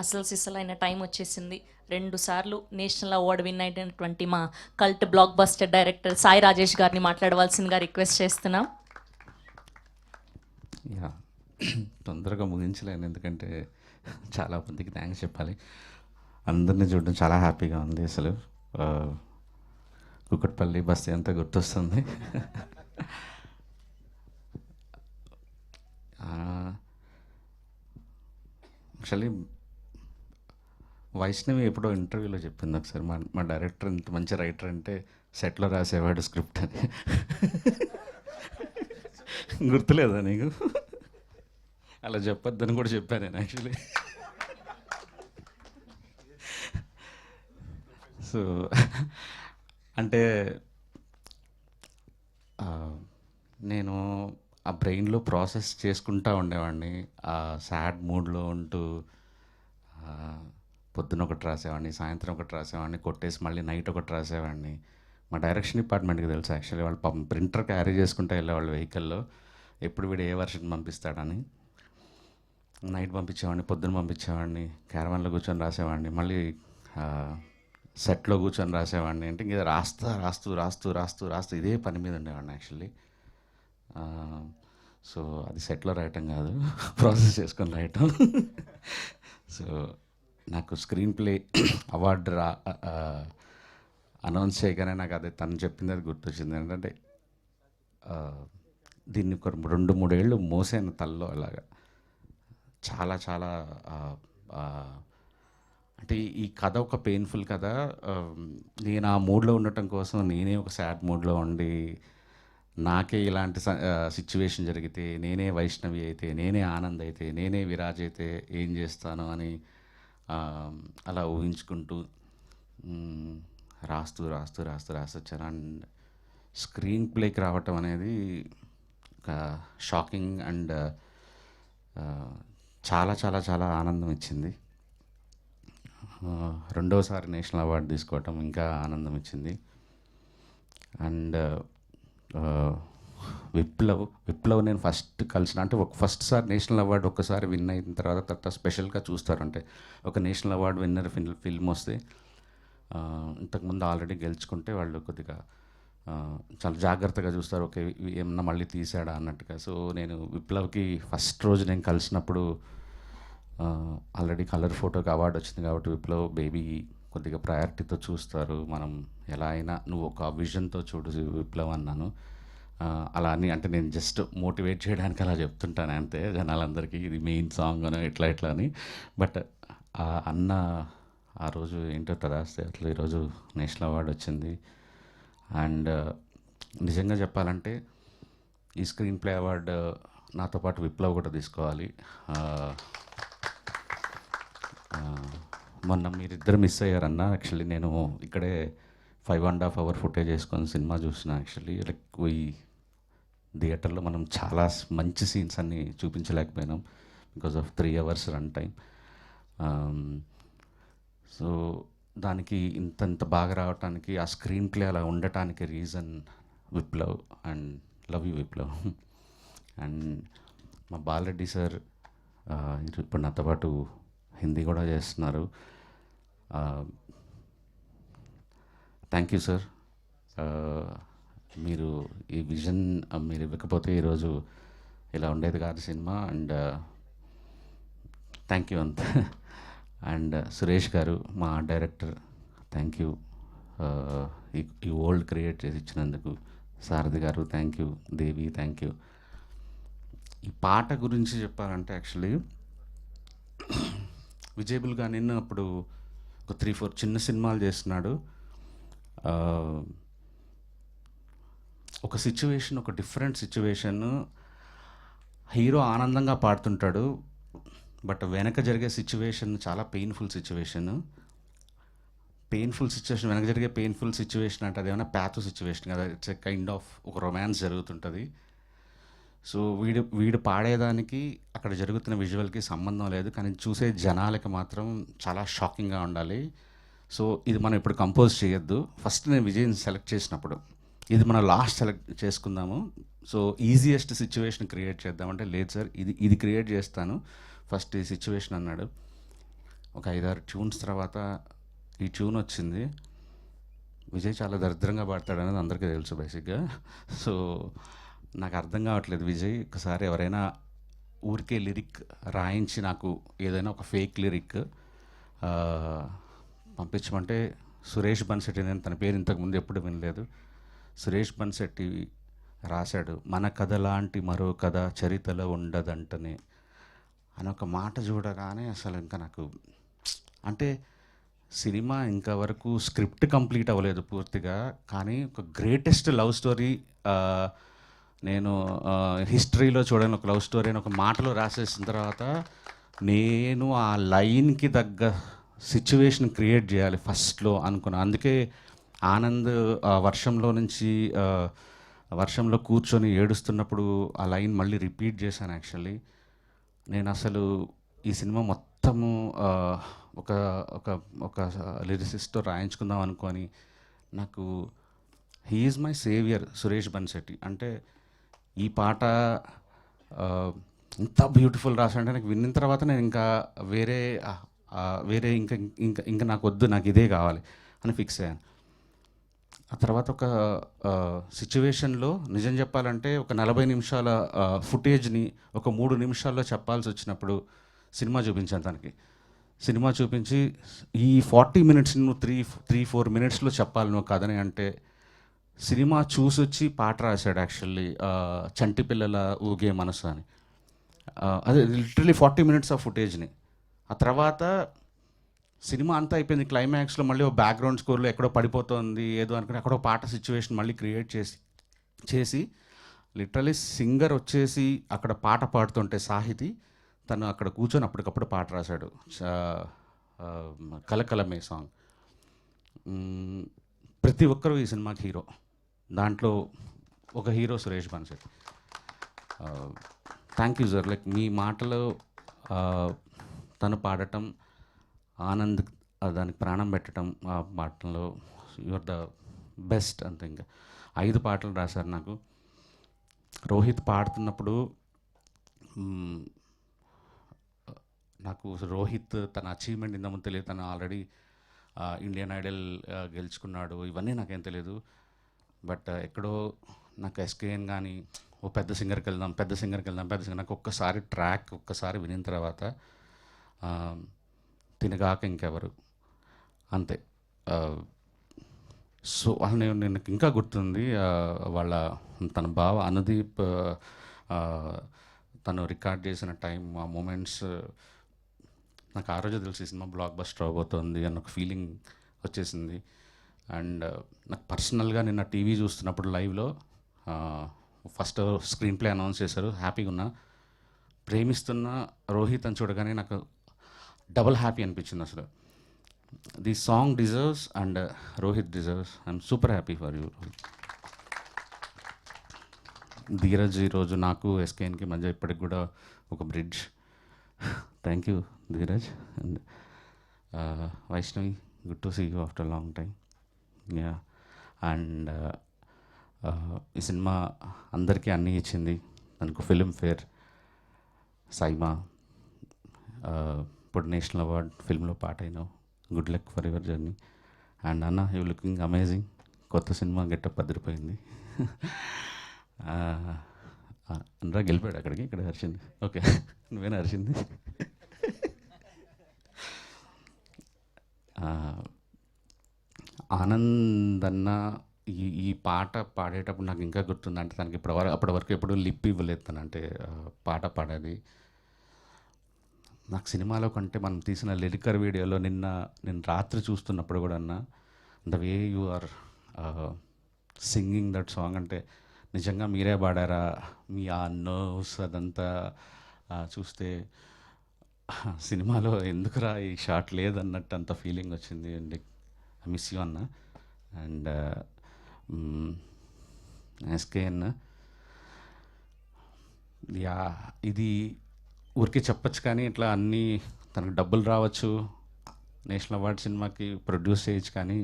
అసలు సిసలైన టైం వచ్చేసింది. 2 సార్లు నేషనల్ అవార్డు విన్ అయినటువంటి మా cult block buster director Sai Rajesh గారిని మాట్లాడవలసిందిగా రిక్వెస్ట్ చేస్తున్నాం. యా తొందరగా ముగించలేను, ఎందుకంటే చాలా మందికి థ్యాంక్స్ చెప్పాలి. అందరినీ చూడడం చాలా హ్యాపీగా ఉంది. అసలు కుకట్పల్లి బస్తీ అంతా గుర్తొస్తుంది. యాక్చువల్లీ వైష్ణవి ఎప్పుడో ఇంటర్వ్యూలో చెప్పింది ఒకసారి, మా డైరెక్టర్ ఇంత మంచి రైటర్ అంటే సెట్లో రాసేవాడు స్క్రిప్ట్ అని. గుర్తులేదా నీకు? అలా చెప్పొద్దని కూడా చెప్పాను నేను యాక్చువల్లీ. సో అంటే నేను ఆ బ్రెయిన్లో ప్రాసెస్ చేసుకుంటూ ఉండేవాడిని. ఆ సాడ్ మూడ్లో ఉంటూ పొద్దున ఒకటి రాసేవాడిని, సాయంత్రం ఒకటి రాసేవాడిని, కొట్టేసి మళ్ళీ నైట్ ఒకటి రాసేవాడిని. మా డైరెక్షన్ డిపార్ట్మెంట్కి తెలుసు యాక్చువల్లీ, వాళ్ళు ప్రింటర్ క్యారీ చేసుకుంటూ వెళ్ళేవాళ్ళు వెహికల్లో, ఎప్పుడు వీడు ఏ వర్షన్ పంపిస్తాడని. నైట్ పంపించేవాడిని, పొద్దున పంపించేవాడిని, క్యారవాన్లో కూర్చొని రాసేవాడిని, మళ్ళీ సెట్లో కూర్చొని రాసేవాడిని. అంటే ఇంక రాస్తూ రాస్తూ రాస్తూ రాస్తూ రాస్తూ ఇదే పని మీద ఉండేవాడిని యాక్చువల్లీ. సో అది సెట్లో రాయటం కాదు, ప్రాసెస్ చేసుకొని రాయటం. సో నాకు స్క్రీన్ ప్లే అవార్డు అనౌన్స్ చేయగానే నాకు అదే తను చెప్పింది అది గుర్తొచ్చింది. ఏంటంటే దీన్ని ఒక 2-3 ఏళ్ళు మోసాను తల్లో అలాగా. చాలా చాలా అంటే ఈ కథ ఒక పెయిన్ఫుల్ కథ. నేను ఆ మూడ్లో ఉండటం కోసం నేనే ఒక సాడ్ మూడ్లో ఉండి, నాకే ఇలాంటి సిచ్యువేషన్ జరిగితే, నేనే వైష్ణవి అయితే, నేనే ఆనంద్ అయితే, నేనే విరాజ్ అయితే ఏం చేస్తాను అని అలా ఊహించుకుంటూ రాస్తూ రాస్తూ రాస్తూ రాసొచ్చాను. అండ్ స్క్రీన్ ప్లేకి రావటం అనేది ఒక షాకింగ్ అండ్ చాలా చాలా చాలా ఆనందం ఇచ్చింది. రెండోసారి నేషనల్ అవార్డు తీసుకోవటం ఇంకా ఆనందం ఇచ్చింది. అండ్ విప్లవ్ నేను ఫస్ట్ కలిసిన, అంటే ఫస్ట్ సారి నేషనల్ అవార్డు ఒక్కసారి విన్ అయిన తర్వాత స్పెషల్గా చూస్తారు. అంటే ఒక నేషనల్ అవార్డు విన్నర్ ఫిల్మ్ వస్తే, ఇంతకుముందు ఆల్రెడీ గెలుచుకుంటే వాళ్ళు కొద్దిగా చాలా జాగ్రత్తగా చూస్తారు, ఓకే ఏమన్నా మళ్ళీ తీసాడా అన్నట్టుగా. సో నేను విప్లవ్కి ఫస్ట్ రోజు నేను కలిసినప్పుడు ఆల్రెడీ కలర్ ఫోటోకి అవార్డు వచ్చింది కాబట్టి విప్లవ్ బేబీ కొద్దిగా ప్రయారిటీతో చూస్తారు, మనం ఎలా అయినా నువ్వు ఒక విజన్తో చూడు విప్లవ్ అన్నాను. అలా అని అంటే నేను జస్ట్ మోటివేట్ చేయడానికి అలా చెప్తుంటాను అంతే జనాలందరికీ, ఇది మెయిన్ సాంగ్ అని ఇట్లా ఇట్లా అని. బట్ అన్న ఆ రోజు ఏంటో తదాస్తే అట్లా ఈరోజు నేషనల్ అవార్డు వచ్చింది. అండ్ నిజంగా చెప్పాలంటే ఈ స్క్రీన్ ప్లే అవార్డు నాతో పాటు విప్లవ్ కూడా తీసుకోవాలి. మొన్న మీరిద్దరు మిస్ అయ్యారన్న. యాక్చువల్లీ నేను ఇక్కడే 5.5 hour ఫుటేజ్ వేసుకొని సినిమా చూసిన. యాక్చువల్లీ లైక్ ఈ థియేటర్లో మనం చాలా మంచి సీన్స్ అన్నీ చూపించలేకపోయినాం because of 3 hours run time. So దానికి ఇంత బాగా రావటానికి, ఆ స్క్రీన్ ప్లే అలా ఉండటానికి reason Viplav. And love you Viplav. And మా బాలరెడ్డి సార్ ఇప్పుడు నాతో పాటు హిందీ కూడా చేస్తున్నారు. Thank you sir. మీరు ఈ విజన్ మీరు ఇవ్వకపోతే ఈరోజు ఇలా ఉండేది కాదు సినిమా. అండ్ థ్యాంక్ యూ అంత. అండ్ సురేష్ గారు మా డైరెక్టర్, థ్యాంక్ యూ ఈ వరల్డ్ క్రియేట్ చేసి ఇచ్చినందుకు. సారథి గారు thank you. Devi thank you. ఈ పాట గురించి చెప్పాలంటే యాక్చువల్లీ విజయబుల్గా నిన్న అప్పుడు ఒక 3-4 చిన్న సినిమాలు చేస్తున్నాడు. ఒక సిచ్యువేషన్, ఒక డిఫరెంట్ సిచ్యువేషన్, హీరో ఆనందంగా పాడుతుంటాడు, బట్ వెనక జరిగే సిచ్యువేషన్ చాలా పెయిన్ఫుల్ సిచ్యువేషన్. వెనక జరిగే పెయిన్ఫుల్ సిచ్యువేషన్ అంటే అదేమైనా ప్యాథో సిచ్యువేషన్ కదా, ఇట్స్ ఎ కైండ్ ఆఫ్ ఒక రొమాన్స్ జరుగుతుంటుంది. సో వీడు పాడేదానికి అక్కడ జరుగుతున్న విజువల్కి సంబంధం లేదు, కానీ చూసే జనాలకి మాత్రం చాలా షాకింగ్గా ఉండాలి. సో ఇది మనం ఇప్పుడు కంపోజ్ చేయొద్దు, ఫస్ట్ నేను విజయ్ని సెలెక్ట్ చేసినప్పుడు ఇది మనం లాస్ట్ సెలెక్ట్ చేసుకుందాము, సో ఈజియెస్ట్ సిచ్యువేషన్ క్రియేట్ చేద్దామంటే లేదు సార్ ఇది క్రియేట్ చేస్తాను ఫస్ట్ ఈ సిచ్యువేషన్ అన్నాడు. ఒక 5-6 ట్యూన్స్ తర్వాత ఈ ట్యూన్ వచ్చింది. విజయ్ చాలా దరిద్రంగా పాడతాడనేది అందరికీ తెలుసు బేసిక్గా. సో నాకు అర్థం కావట్లేదు విజయ్, ఒకసారి ఎవరైనా ఊరికే లిరిక్ రాయించి నాకు ఏదైనా ఒక ఫేక్ లిరిక్ పంపించమంటే, సురేష్ బన్సెట్టి, నేను తన పేరు ఇంతకుముందు ఎప్పుడు వినలేదు, సురేష్ బన్సెట్టి రాశాడు, మన కథ లాంటి మరో కథ చరితలో ఉండదంటనే అని ఒక మాట చూడగానే అసలు ఇంకా నాకు అంటే సినిమా ఇంకా వరకు స్క్రిప్ట్ కంప్లీట్ అవ్వలేదు పూర్తిగా, కానీ ఒక గ్రేటెస్ట్ లవ్ స్టోరీ నేను హిస్టరీలో చూడని ఒక లవ్ స్టోరీ అని ఒక మాటలో రాసేసిన తర్వాత నేను ఆ లైన్కి తగ్గ సిచ్యువేషన్ క్రియేట్ చేయాలి ఫస్ట్లో అనుకున్నా. అందుకే ఆనంద్ వర్షంలో నుంచి వర్షంలో కూర్చొని ఏడుస్తున్నప్పుడు ఆ లైన్ మళ్ళీ రిపీట్ చేశాను. యాక్చువల్లీ నేను అసలు ఈ సినిమా మొత్తము ఒక ఒక ఒక లిరిసిస్ట్తో రాయించుకుందాం అనుకొని, నాకు he's my saviour Suresh Bansetti. అంటే ఈ పాట ఇంత బ్యూటిఫుల్ రాశాడంటే నాకు విన్న తర్వాత నేను ఇంకా వేరే వేరే ఇంకా ఇంకా ఇంకా నాకు వద్దు, నాకు ఇదే కావాలి అని ఫిక్స్ అయ్యాను. ఆ తర్వాత ఒక సిచ్యువేషన్లో నిజం చెప్పాలంటే ఒక 40 నిమిషాల ఫుటేజ్ని ఒక 3 నిమిషాల్లో చెప్పాల్సి వచ్చినప్పుడు సినిమా చూపించాను తనకి. సినిమా చూపించి ఈ 40 మినిట్స్ నువ్వు 3-4 మినిట్స్లో చెప్పాలి నువ్వు కథని అంటే, సినిమా చూసొచ్చి పాట రాశాడు యాక్చువల్లీ, చంటి పిల్లల ఊగే మనసు అని. అదే లిటరలీ 40 మినిట్స్ ఆఫ్ ఫుటేజ్ని. ఆ తర్వాత సినిమా అంతా అయిపోయింది, క్లైమాక్స్లో మళ్ళీ ఒక బ్యాక్గ్రౌండ్ స్కోర్లో ఎక్కడో పడిపోతుంది ఏదో అనుకుని అక్కడ ఒక పాట సిచ్యువేషన్ మళ్ళీ క్రియేట్ చేసి లిటరలీ సింగర్ వచ్చేసి అక్కడ పాట పాడుతుంటే సాహితీ తను అక్కడ కూర్చొని అప్పటికప్పుడు పాట రాశాడు, కలకలమే సాంగ్. ప్రతి ఒక్కరూ ఈ సినిమాకి హీరో, దాంట్లో ఒక hero Suresh Bansetti. Thank you sir. Like మీ మాటలో తను పాడటం, ఆనంద్ దానికి ప్రాణం పెట్టడం, ఆ పాటలో యువర్ ద బెస్ట్ అంతే. ఇంకా 5 పాటలు రాశారు నాకు. రోహిత్ పాడుతున్నప్పుడు నాకు రోహిత్ తన అచీవ్మెంట్ ఇంతకుముందు తెలియదు, తను ఆల్రెడీ ఇండియన్ ఐడల్ గెలుచుకున్నాడు, ఇవన్నీ నాకేం తెలియదు. బట్ ఎక్కడో నాకు ఎస్కేఎన్ కానీ ఓ పెద్ద సింగర్కి వెళ్దాం నాకు ఒక్కసారి వినిన తర్వాత తినగాక ఇంకెవరు అంతే. సో నేను ఇంకా గుర్తుంది వాళ్ళ తన బావ అనుదీప్ తను రికార్డ్ చేసిన టైం, ఆ మూమెంట్స్ నాకు ఆ రోజు తెలిసి సినిమా బ్లాక్ బస్టర్ అవబోతుంది అన్న ఒక ఫీలింగ్ వచ్చేసింది. అండ్ నాకు పర్సనల్గా నిన్న టీవీ చూస్తున్నప్పుడు లైవ్లో ఫస్ట్ స్క్రీన్ ప్లే అనౌన్స్ చేశారు, హ్యాపీగా ఉన్నా. ప్రేమిస్తున్న రోహిత్ అని చూడగానే నాకు డబుల్ హ్యాపీ అనిపించింది అసలు. The song deserves and Rohit deserves. I'm super happy for you Rohit. Dheeraj ఈరోజు నాకు ఎస్కేఎన్కి మధ్య ఇప్పటికి కూడా ఒక bridge. Thank you Dheeraj. And Vaishnavi, good to see you after long time. Yeah. And ఈ సినిమా అందరికీ అన్నీ ఇచ్చింది. దానికి ఫిల్మ్ఫేర్, సైమా, ఇప్పుడు నేషనల్ అవార్డ్, ఫిల్మ్లో పాట అయినావు. Good luck for your journey. And అన్న, యూ లుకింగ్ అమేజింగ్. కొత్త సినిమా గెటప్ అదిరిపోయింది. అనరా గెలిపాడు అక్కడికి, ఇక్కడ హర్షింది. ఓకే, నువ్వేనా హర్షింది? ఆనంద్ అన్న ఈ పాట పాడేటప్పుడు నాకు ఇంకా గుర్తుంది. అంటే తనకి అప్పటి వరకు ఎప్పుడు లిప్ ఇవ్వలేదు తను, అంటే పాట పాడేది. నాకు సినిమాలో కంటే మనం తీసిన లిరికర్ వీడియోలో నేను రాత్రి చూస్తున్నప్పుడు కూడా అన్న, the way you are singing that song, అంటే నిజంగా మీరే పాడారా, మీ ఆ నర్వ్స్ అదంతా చూస్తే సినిమాలో ఎందుకురా ఈ షాట్ లేదన్నట్టు అంత ఫీలింగ్ వచ్చింది. అండ్ ఐ మిస్ యూ అన్న. అండ్ ఎస్కేఎన్, యా, ఇది ఊరికే చెప్పచ్చు కానీ ఇట్లా అన్నీ తనకు డబ్బులు రావచ్చు, నేషనల్ అవార్డ్ సినిమాకి ప్రొడ్యూస్ చేయొచ్చు, కానీ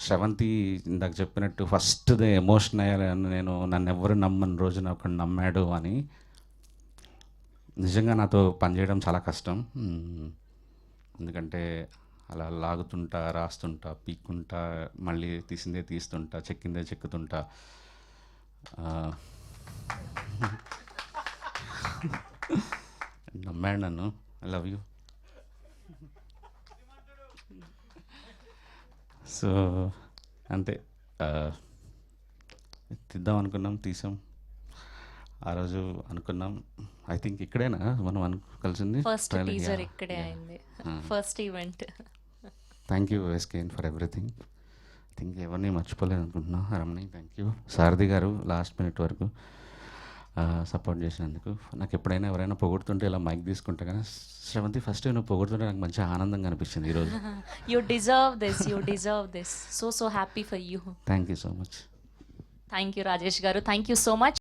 శ్రవంతి ఇందాక చెప్పినట్టు ఫస్ట్ దే ఎమోషన్ అయ్యాను నేను. నన్ను ఎవరు నమ్మని రోజు నాకు నమ్మాడు అని. నిజంగా నాతో పనిచేయడం చాలా కష్టం. ఎందుకంటే అలా లాగుతుంటా, రాస్తుంటా, పీక్కుంటా, మళ్ళీ తీసిందే తీస్తుంటా, చెక్కిందే చెక్కుతుంటా. నమ్మాడు నన్ను. I love you. సో అంతే. తీద్దాం అనుకున్నాం, తీసాం. ఆ రోజు అనుకున్నాం, ఐ థింక్ ఇక్కడేనా మనం కలిసింది ఫస్ట్ టీజర్ ఇక్కడే అయింది, first event. Thank you SKN for everything. I think ఎవరిని మర్చిపోలేదు అనుకుంటున్నా. రమణి థ్యాంక్ యూ. సారథి గారు లాస్ట్ మినిట్ వరకు సపోర్ట్ చేసినందుకు. నాకు ఎప్పుడైనా ఎవరైనా పొగుడుతుంటే ఇలా మైక్ తీసుకుంటా కానీ శ్రవంతి ఫస్ట్ నువ్వు పొగుడుతుంటే నాకు మంచి ఆనందంగా అనిపించింది ఈరోజు. You deserve this, you deserve this. So happy for you. Thank you so much. Thank you Rajesh గారు, థ్యాంక్ యూ సో మచ్.